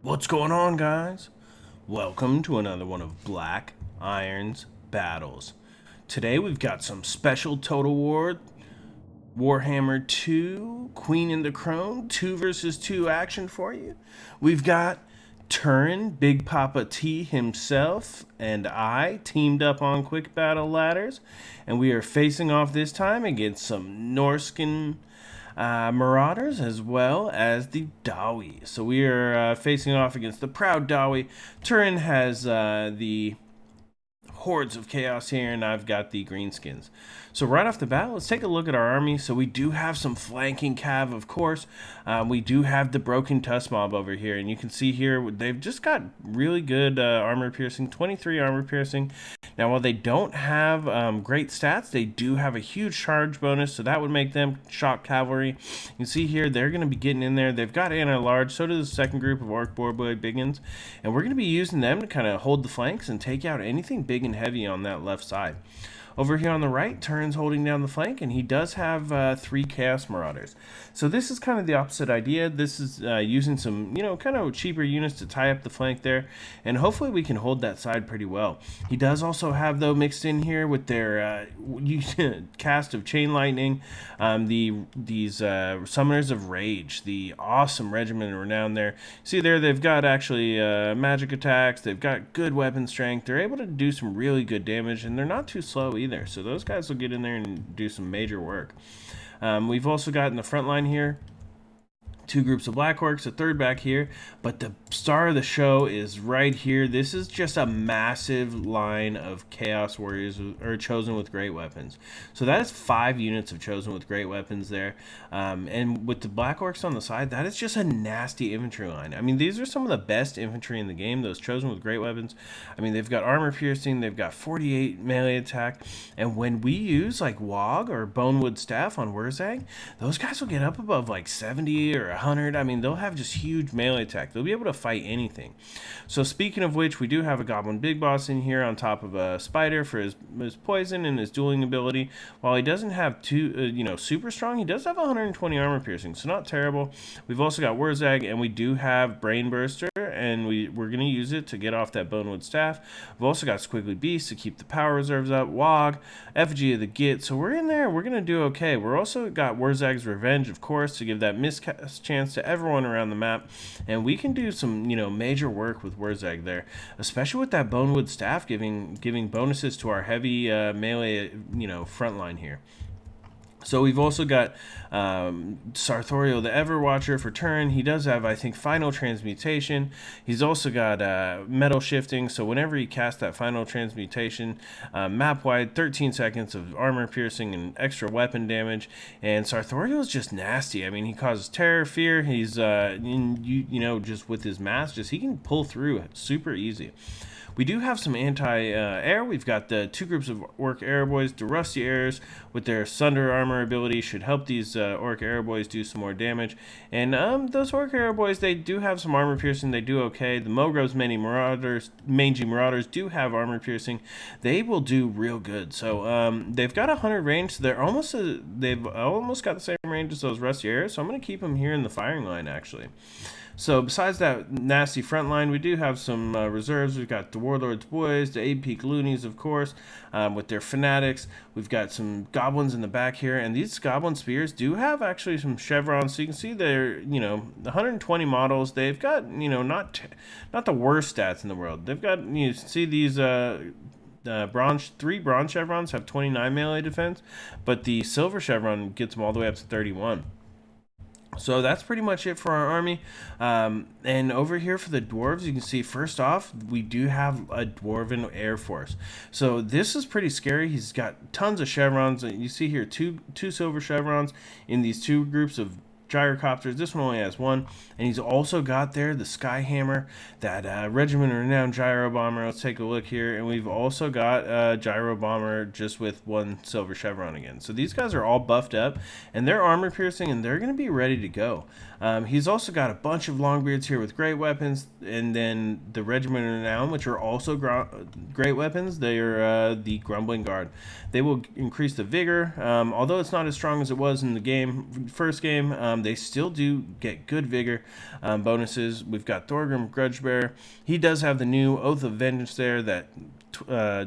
What's going on, guys? Welcome to another one of Black Iron's Battles. Today we've got some special Total War Warhammer 2 Queen and the Crone 2 versus 2 action for you. We've got Turin, Big Papa T himself, and I teamed up on quick battle ladders, and we are facing off this time against some Norscan Marauders as well as the Dawi. So we are facing off against the proud Dawi. Turin has the hordes of chaos here, and I've got the greenskins. So right off the bat, let's take a look at our army. So we do have some flanking cav, of course. We do have the broken tusk mob over here, and you can see here they've just got really good armor piercing, 23 armor piercing. Now, while they don't have great stats, they do have a huge charge bonus, so that would make them shock cavalry. You can see here they're going to be getting in there. They've got anti-large, so does the second group of orc boarboy biggins, and we're going to be using them to kind of hold the flanks and take out anything big and heavy on that left side. Over here on the right, Turin's holding down the flank, and he does have 3 Chaos Marauders. So this is kind of the opposite idea. This is using some, kind of cheaper units to tie up the flank there, and hopefully we can hold that side pretty well. He does also have, though, mixed in here with their cast of Chain Lightning, these Summoners of Rage, the awesome Regiment of Renown there. See there, they've got actually magic attacks, they've got good weapon strength, they're able to do some really good damage, and they're not too slow either. So those guys will get in there and do some major work. We've also got in the front line here 2 groups of black orcs, a third back here, but the star of the show is right here. This is just a massive line of chaos warriors or chosen with great weapons. So that is 5 units of chosen with great weapons there, and with the black orcs on the side, that is just a nasty infantry line. I mean, these are some of the best infantry in the game, those chosen with great weapons. I mean, they've got armor piercing, they've got 48 melee attack, and when we use like WAAAAAAAAGH or Bonewood Staff on Wurzag, those guys will get up above like 70 or 100. I mean, they'll have just huge melee attack. They'll be able to fight anything. So speaking of which, we do have a Goblin Big Boss in here on top of a Spider for his poison and his dueling ability. While he doesn't have super strong, he does have 120 armor piercing, so not terrible. We've also got Wurzag, and we do have Brain Burster, and we're going to use it to get off that Bonewood Staff. We've also got Squiggly Beast to keep the power reserves up, WAAAAAAAAGH, Effigy of the Git, so we're in there. We're going to do okay. We're also got Wurzag's Revenge, of course, to give that miscast chance to everyone around the map, and we can do some major work with Wurzag there, especially with that Bonewood Staff giving bonuses to our heavy melee front line here. So we've also got Sarthorio the Everwatcher for Turin. He does have, I think, Final Transmutation. He's also got Metal Shifting, so whenever he casts that Final Transmutation, map-wide, 13 seconds of armor piercing and extra weapon damage. And Sarthorio is just nasty. I mean, he causes terror, fear. He's, just with his mask, he can pull through super easy. We do have some anti-air. We've got the 2 groups of Orc Air Boys. The Rusty Airs with their Sunder Armor ability should help these Orc Air Boys do some more damage. And those Orc Air Boys, they do have some armor piercing. They do okay. The Mogro's Mangy Marauders do have armor piercing. They will do real good. So they've got 100 range. So they've almost got the same range as those Rusty Airs. So I'm going to keep them here in the firing line, actually. So besides that nasty front line, we do have some reserves. We've got the Warlord's Boys, the 8-Peak Loonies, of course, with their Fanatics. We've got some Goblins in the back here, and these Goblin Spears do have actually some chevrons. So you can see they're, 120 models. They've got, not the worst stats in the world. They've got, you see these 3 bronze chevrons have 29 melee defense, but the silver chevron gets them all the way up to 31. So that's pretty much it for our army. And over here for the dwarves, you can see first off, we do have a dwarven air force. So this is pretty scary. He's got tons of chevrons. You see here two silver chevrons in these 2 groups of gyrocopters. This one only has 1, and he's also got there the Skyhammer, that Regiment of Renown gyro bomber. Let's take a look here, and we've also got a gyro bomber just with 1 silver chevron again. So these guys are all buffed up, and they're armor piercing, and they're going to be ready to go. He's also got a bunch of Longbeards here with great weapons, and then the Regiment of Renown, which are also great weapons. They are the Grumbling Guard. They will increase the vigor, although it's not as strong as it was in the first game. they still do get good vigor bonuses. We've got Thorgrim Grudgebearer. He does have the new Oath of Vengeance there that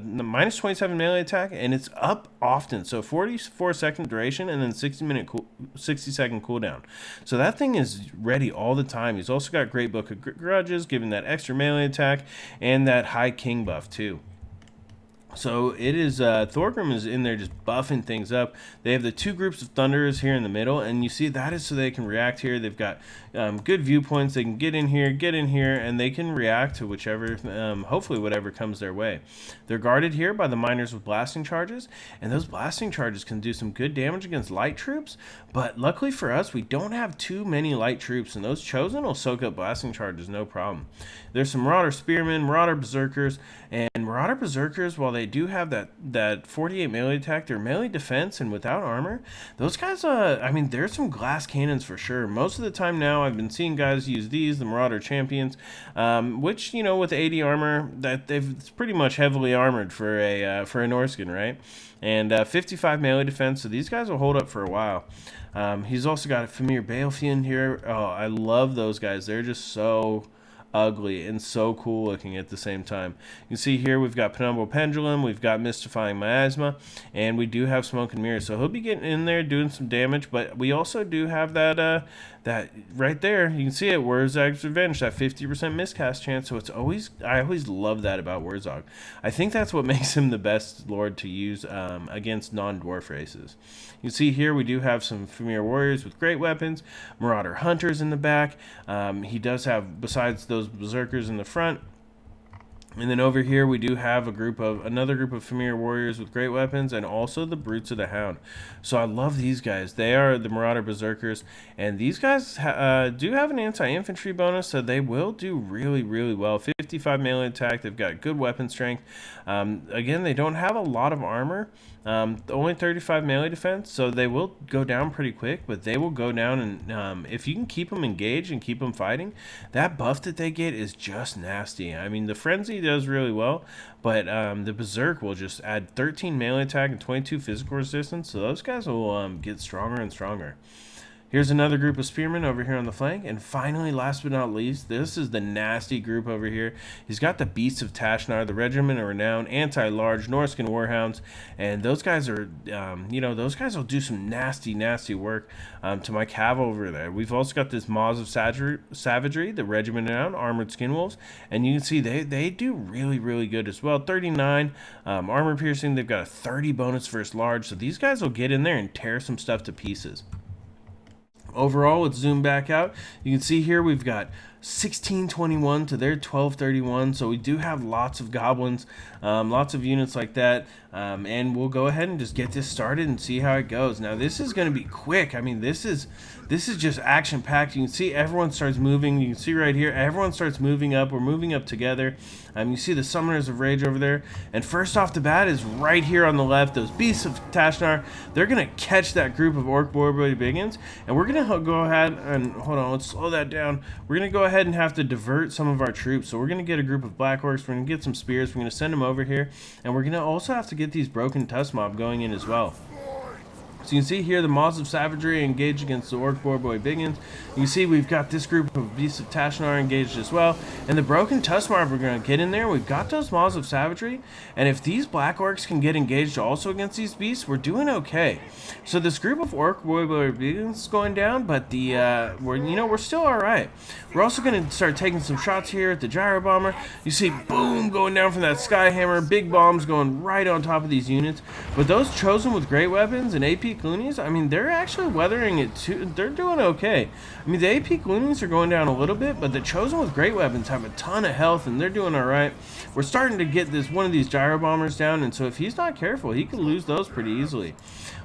minus 27 melee attack, and it's up often. So 44-second duration and then 60-second cooldown. So that thing is ready all the time. He's also got Great Book of Grudges, giving that extra melee attack and that High King buff too. So it is, Thorgrim is in there just buffing things up. They have the two groups of Thunderers here in the middle, and you see that is so they can react here. They've got good viewpoints. They can get in here, and they can react to whichever, hopefully whatever comes their way. They're guarded here by the Miners with blasting charges, and those blasting charges can do some good damage against light troops, but luckily for us, we don't have too many light troops, and those Chosen will soak up blasting charges, no problem. There's some Marauder Spearmen, Marauder Berserkers, and Marauder Berserkers, while they do have that 48 melee attack, their melee defense and without armor, those guys, I mean, there's some glass cannons for sure. Most of the time now, I've been seeing guys use these, the Marauder Champions, which, you know, with 80 armor, it's pretty much heavily armored for a Norscan, right? And 55 melee defense, so these guys will hold up for a while. He's also got a Famir Balefian here. Oh, I love those guys. They're just so ugly and so cool looking at the same time. You can see here we've got Penumbral Pendulum, we've got Mystifying Miasma, and we do have Smoke and Mirror. So he'll be getting in there doing some damage, but we also do have that right there. You can see it, Wurzog's Revenge, that 50% miscast chance. So it's always, I always love that about Wurzog. I think that's what makes him the best lord to use against non-dwarf races. You can see here we do have some Famir Warriors with great weapons, Marauder Hunters in the back. He does have, besides those Berserkers in the front, and then over here we do have another group of Famir Warriors with great weapons, and also the Brutes of the Hound. So I love these guys. They are the Marauder Berserkers, and these guys do have an anti-infantry bonus, so they will do really, really well. 55 melee attack. They've got good weapon strength. Again, they don't have a lot of armor. Only 35 melee defense, so they will go down pretty quick, but they will go down, and if you can keep them engaged and keep them fighting, that buff that they get is just nasty. I mean, the Frenzy does really well, but the Berserk will just add 13 melee attack and 22 physical resistance, so those guys will get stronger and stronger. Here's another group of Spearmen over here on the flank. And finally, last but not least, this is the nasty group over here. He's got the Beasts of Tashnar, the Regiment of Renown, anti-large Norscan Warhounds. And those guys are, those guys will do some nasty, nasty work to my cav over there. We've also got this Maws of Savagery, the Regiment of Renown, Armored Skinwolves. And you can see they do really, really good as well. 39 armor piercing. They've got a 30 bonus versus large. So these guys will get in there and tear some stuff to pieces. Overall, let's zoom back out. You can see here we've got 1621 to their 1231, so we do have lots of goblins, lots of units like that, and we'll go ahead and just get this started and see how it goes. Now this is going to be quick. I mean, this is just action packed. You can see everyone starts moving. You can see right here everyone starts moving up. We're moving up together. You see the Summoners of Rage over there, and first off the bat is right here on the left, those Beasts of Tashnar. They're going to catch that group of Orc Boy Biggins, and we're going to go ahead and, hold on, let's slow that down. We're going to go ahead and have to divert some of our troops. So we're going to get a group of Black Orcs, we're going to get some spears, we're going to send them over here, and we're going to also have to get these Broken Tusk Mob going in as well. So you can see here the Maws of Savagery engaged against the Orc Boy Biggins. You see we've got this group of Beasts of Tashnar engaged as well. And the Broken Tusk Mob, we're going to get in there. We've got those Maws of Savagery. And if these Black Orcs can get engaged also against these beasts, we're doing okay. So this group of Orc Boy Biggins is going down, but we're still alright. We're also going to start taking some shots here at the Gyro Bomber. You see, boom, going down from that Skyhammer. Big bombs going right on top of these units. But those Chosen with great weapons and AP Cloonies, I mean, they're actually weathering it too. They're doing okay. I mean, the AP Cloonies are going down a little bit, but the Chosen with great weapons have a ton of health, and they're doing alright. We're starting to get one of these Gyro Bombers down, and so if he's not careful, he could lose those pretty easily.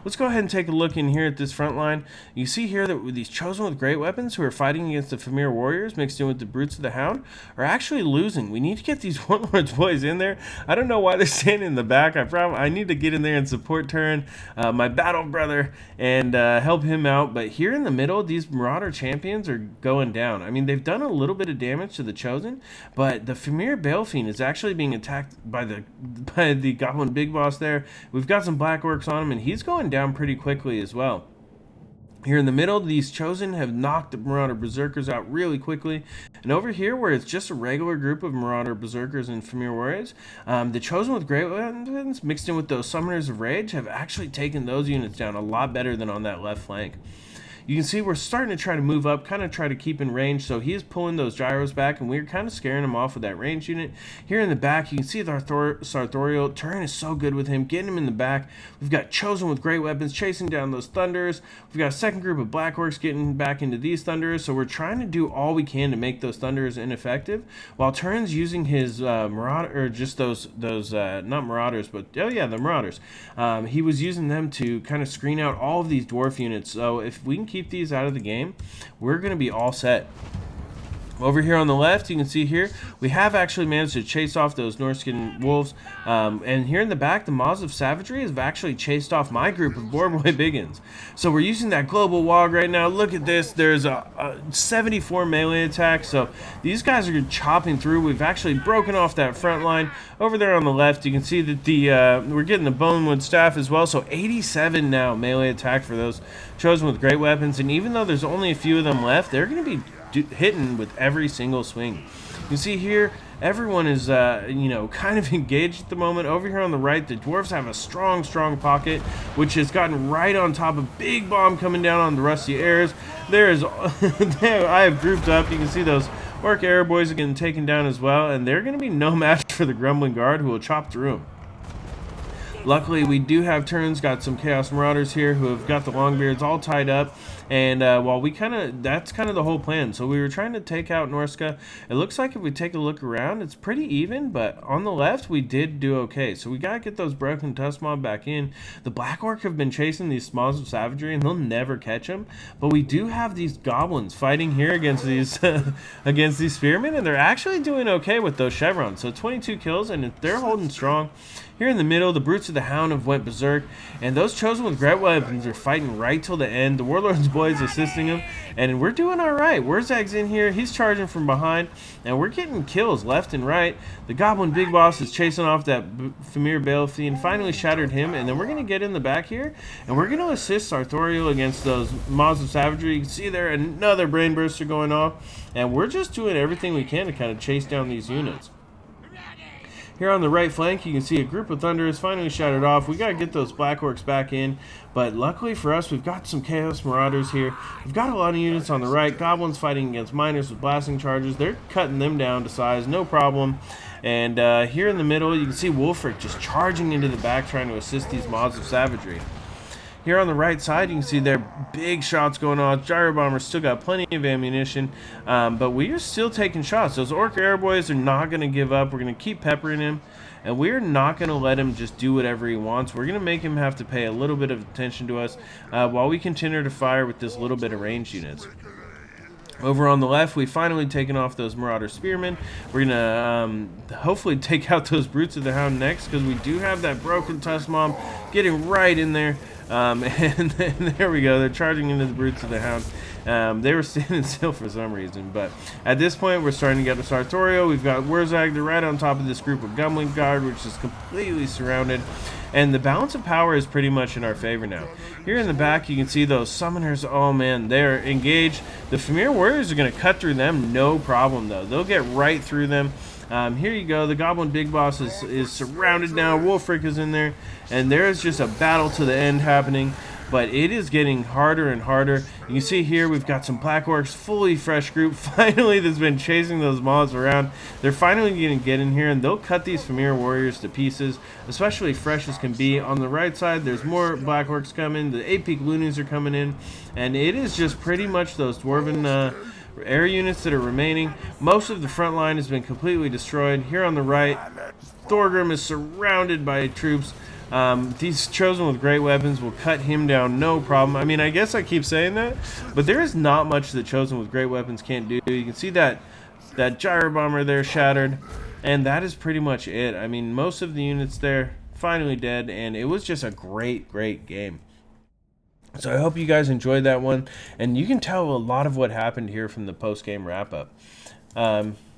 Let's go ahead and take a look in here at this front line. You see here that with these Chosen with great weapons who are fighting against the Famir Warriors mixed in with the Brutes of the Hound are actually losing. We need to get these Warlords boys in there. I don't know why they're standing in the back. I need to get in there and support Turin, my battle brother, and help him out. But here in the middle, these Marauder Champions are going down. I mean, they've done a little bit of damage to the Chosen, but the Famir Balefian is actually being attacked by the Goblin Big Boss there. We've got some Black Orcs on him, and he's going down pretty quickly as well. Here in the middle, these Chosen have knocked the Marauder Berserkers out really quickly. And over here, where it's just a regular group of Marauder Berserkers and Familiar Warriors, the Chosen with Great Weapons mixed in with those Summoners of Rage have actually taken those units down a lot better than on that left flank. You can see we're starting to try to move up, kind of try to keep in range, so he is pulling those gyros back, and we're kind of scaring him off with that range unit. Here in the back, you can see the Sartorial. Turin is so good with him, getting him in the back. We've got Chosen with great weapons, chasing down those Thunders. We've got a second group of Black Orcs getting back into these Thunders, so we're trying to do all we can to make those Thunders ineffective, while Turin's using his Marauder, or just those not Marauders, but, oh yeah, the Marauders. He was using them to kind of screen out all of these Dwarf units, so if we can keep these out of the game, we're going to be all set. Over here on the left, you can see here, we have actually managed to chase off those Norscan wolves. And here in the back, the Maws of Savagery have actually chased off my group of Boarboy Biggins. So we're using that global WAAAAAAAAAGH right now. Look at this. There's a 74 melee attack. So these guys are chopping through. We've actually broken off that front line. Over there on the left, you can see that we're getting the Bonewood Staff as well. So 87 now melee attack for those Chosen with great weapons. And even though there's only a few of them left, they're going to be hitting with every single swing. You see here, everyone is, kind of engaged at the moment. Over here on the right, the Dwarves have a strong pocket, which has gotten right on top of big bomb coming down on the Rusty Airs. I have grouped up. You can see those Orc Air Boys are getting taken down as well, and they're going to be no match for the Grumbling Guard, who will chop through them. Luckily, we do have Turin's got some Chaos Marauders here who have got the Longbeards all tied up. And while that's kind of the whole plan. So we were trying to take out Norsca. It looks like if we take a look around, it's pretty even. But on the left, we did do okay. So we got to get those Broken Tusk Mob back in. The Black Orc have been chasing these Smalls of Savagery, and they'll never catch them. But we do have these Goblins fighting here against these against these Spearmen. And they're actually doing okay with those Chevrons. So 22 kills, and they're holding strong. Here in the middle, the Brutes of the Hound have went berserk, and those Chosen with great weapons are fighting right till the end. The Warlord's boys assisting them, and we're doing all right. Wurzag's in here. He's charging from behind, and we're getting kills left and right. The Goblin Big Boss is chasing off that Famir Balefy and finally shattered him, and then we're going to get in the back here, and we're going to assist Sartorial against those Maws of Savagery. You can see there another Brain Burster going off, and we're just doing everything we can to kind of chase down these units. Here on the right flank, you can see a group of Thunderers finally shattered off. We got to get those Black Orcs back in, but luckily for us, we've got some Chaos Marauders here. We've got a lot of units on the right. Goblins fighting against Miners with blasting charges. They're cutting them down to size, no problem. And here in the middle, you can see Wolfric just charging into the back, trying to assist these Maws of Savagery. Here on the right side, you can see their big shots going on. Gyro Bombers still got plenty of ammunition, but we are still taking shots. Those Orc Air Boys are not going to give up. We're going to keep peppering him, and we're not going to let him just do whatever he wants. We're going to make him have to pay a little bit of attention to us while we continue to fire with this little bit of ranged units. Over on the left, we've finally taken off those Marauder Spearmen. We're going to hopefully take out those Brutes of the Hound next, because we do have that Broken Tusk Mob getting right in there. And there we go. They're charging into the Brutes of the Hound. They were standing still for some reason, but at this point, we're starting to get to Sartorial. We've got Wurzag. They're right on top of this group of Grumbling Guard, which is completely surrounded. And the balance of power is pretty much in our favor now. Here in the back, you can see those Summoners. Oh, man, they're engaged. The Familiar Warriors are going to cut through them, no problem, though. They'll get right through them. Here you go. The Goblin Big Boss is surrounded now. Wolfric is in there. And there's just a battle to the end happening. But it is getting harder and harder. You can see here we've got some Black Orcs, fully fresh group, finally, that's been chasing those mobs around. They're finally going to get in here, and they'll cut these Familiar Warriors to pieces, especially fresh as can be. On the right side, there's more Black Orcs coming. The 8-peak Loonies are coming in, and it is just pretty much those Dwarven air units that are remaining. Most of the front line has been completely destroyed. Here on the right, Thorgrim is surrounded by troops. These Chosen with great weapons will cut him down, no problem. I mean, I guess I keep saying that, but there is not much that Chosen with great weapons can't do. You can see that Gyro Bomber there shattered, and that is pretty much it. I mean, most of the units there finally dead, and it was just a great game. So I hope you guys enjoyed that one, and you can tell a lot of what happened here from the post-game wrap-up.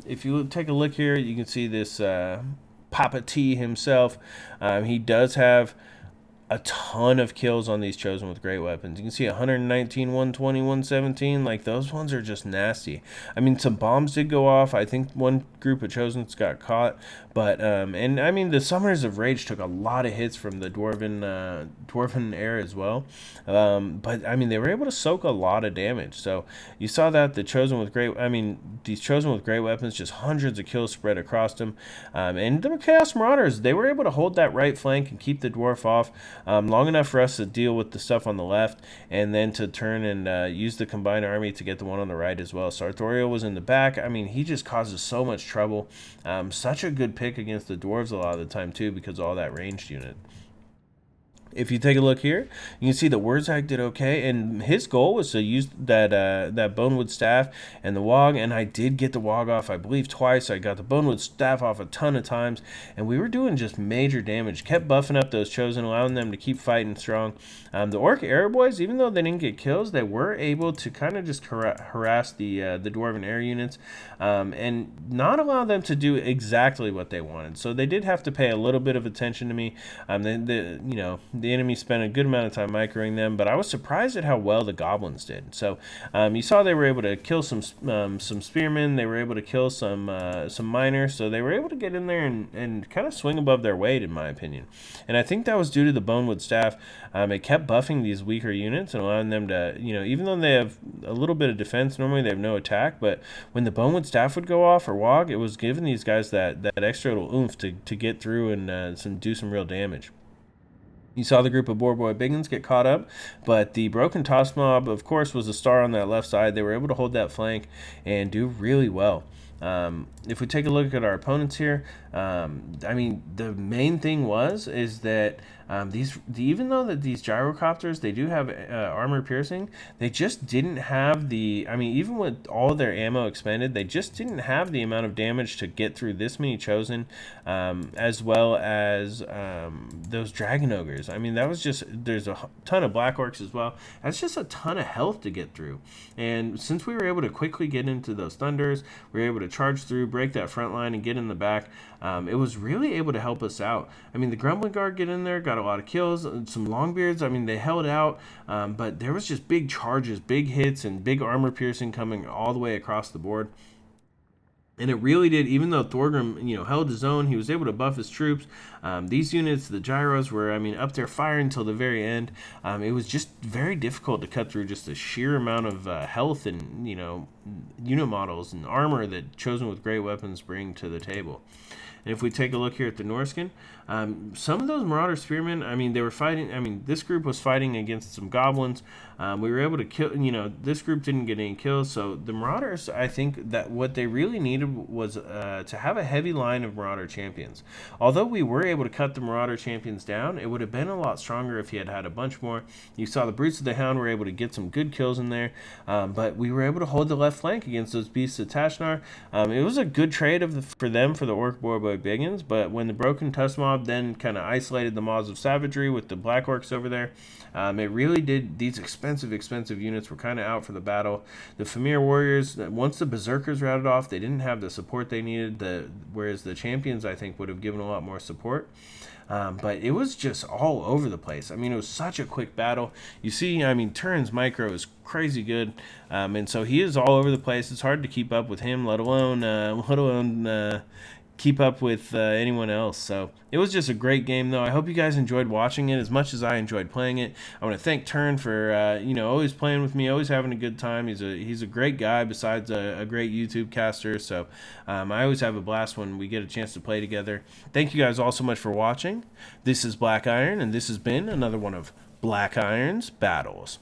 If you take a look here, you can see this Papa T himself. He does have a ton of kills on these chosen with great weapons. You can see 119, 120, 117. Like, those ones are just nasty. I mean, some bombs did go off. I think one group of chosens got caught, but and I mean, the Summoners of Rage took a lot of hits from the dwarven air as well. But I mean, they were able to soak a lot of damage. So you saw that the chosen with great, I mean, these chosen with great weapons, just hundreds of kills spread across them. And the Chaos Marauders, they were able to hold that right flank and keep the dwarf off long enough for us to deal with the stuff on the left, and then to turn and use the combined army to get the one on the right as well. So Arthuriel was in the back. I mean, he just causes so much trouble. Such a good pick against the dwarves a lot of the time too, because of all that ranged unit. If you take a look here, you can see that Wurzag did okay, and his goal was to use that Bonewood Staff and the Wog, and I did get the Wog off, I believe, twice. I got the Bonewood Staff off a ton of times, and we were doing just major damage. Kept buffing up those Chosen, allowing them to keep fighting strong. The Orc Air Boys, even though they didn't get kills, they were able to kind of just harass the Dwarven Air units, and not allow them to do exactly what they wanted. So they did have to pay a little bit of attention to me. The enemy spent a good amount of time microing them, but I was surprised at how well the goblins did. So you saw they were able to kill some spearmen. They were able to kill some miners. So they were able to get in there and kind of swing above their weight, in my opinion. And I think that was due to the Bonewood Staff. It kept buffing these weaker units and allowing them to, even though they have a little bit of defense, normally they have no attack, but when the Bonewood Staff would go off or Wog, it was giving these guys that extra little oomph to get through and do some real damage. You saw the group of Boarboy Biggins get caught up, but the Broken Toss Mob, of course, was a star on that left side. They were able to hold that flank and do really well. If we take a look at our opponents here, I mean, the main thing is that even though that these gyrocopters, they do have armor piercing, they just didn't have even with all their ammo expended, they just didn't have the amount of damage to get through this many chosen, as well as those dragon ogres. I mean, there's a ton of black orcs as well. That's just a ton of health to get through. And since we were able to quickly get into those thunders, we were able to charge through, break that front line, and get in the back. It was really able to help us out. I mean, the Grumbling Guard get in there, got a lot of kills. Some Longbeards, I mean, they held out, but there was just big charges, big hits, and big armor piercing coming all the way across the board. And it really did, even though Thorgrim, held his own, he was able to buff his troops. These units, the gyros, were, up there firing until the very end. It was just very difficult to cut through just the sheer amount of health and, unit models and armor that Chosen with Great Weapons bring to the table. And if we take a look here at the Norskin, some of those Marauder Spearmen, they were fighting, this group was fighting against some goblins. We were able to kill, this group didn't get any kills. So the Marauders, I think that what they really needed was to have a heavy line of Marauder champions. Although we were able to cut the Marauder champions down, it would have been a lot stronger if he had had a bunch more. You saw the Brutes of the Hound were able to get some good kills in there, but we were able to hold the left flank against those Beasts of Tashnar. It was a good trade for the Orc Boarboy Biggins, but when the Broken Tusk Mob then kind of isolated the Maws of Savagery with the Black Orcs over there, it really did. These expensive units were kind of out for the battle. The Famir Warriors, once the Berserkers routed off, they didn't have the support they needed, whereas the Champions, I think, would have given a lot more support. But it was just all over the place. It was such a quick battle. You see, Turin's micro is crazy good, and so he is all over the place. It's hard to keep up with him, let alone keep up with anyone else. So it was just a great game, though. I hope you guys enjoyed watching it as much as I enjoyed playing it. I want to thank Turin for always playing with me, always having a good time. He's a great guy, besides a great YouTube caster. So I always have a blast when we get a chance to play together. Thank you guys all so much for watching. This is Black Iron, and this has been another one of Black Iron's Battles.